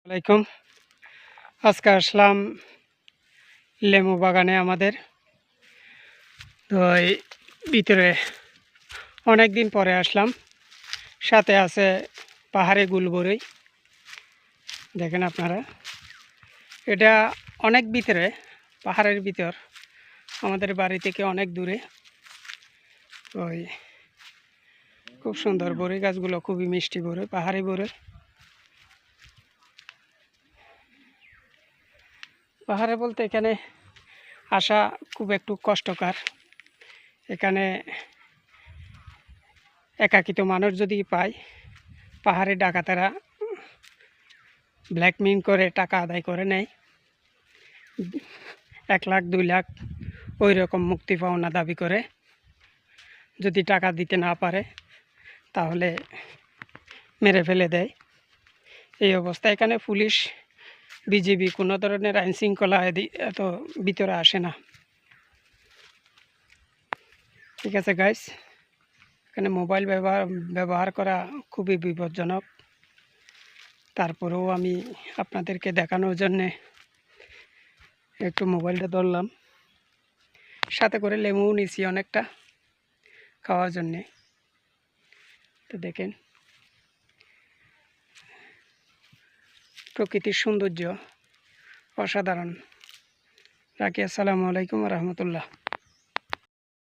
আলাইকুম। আজকে আসলাম লেবু বাগানে আমাদের। তো এই ভিতরে অনেক দিন পরে আসলাম। সাথে আছে পাহাড়ি গুলবরই, দেখেন আপনারা। এটা অনেক ভিতরে, পাহাড়ের ভিতর, আমাদের বাড়ি থেকে অনেক দূরে। ওই খুব সুন্দর বরই গাছগুলো, খুবই মিষ্টি বরই, পাহাড়ি বরই। পাহাড়ে বলতে এখানে আসা খুব একটু কষ্টকর। এখানে একাকিত মানুষ যদি পায়, পাহাড়ি ডাকাতেরা ব্ল্যাকমেইল করে টাকা আদায় করে নেয়। 1 লাখ 2 লাখ ওই রকম মুক্তি পাওনা দাবি করে। যদি টাকা দিতে না পারে তাহলে মেরে ফেলে দেয়। এই অবস্থা। এখানে পুলিশ, বিজিবি কোনো ধরনের আইন শৃঙ্খলা এত ভিতরে আসে না। ঠিক আছে গাইস, এখানে মোবাইল ব্যবহার করা খুবই বিপজ্জনক। তারপরেও আমি আপনাদেরকে দেখানোর জন্যে একটু মোবাইলটা ধরলাম। সাথে করে লেবুও নিছি অনেকটা খাওয়ার জন্যে। তো দেখেন প্রকৃতির সৌন্দর্য অসাধারণ। রাখি। আসসালামু আলাইকুম রহমতুল্লাহ।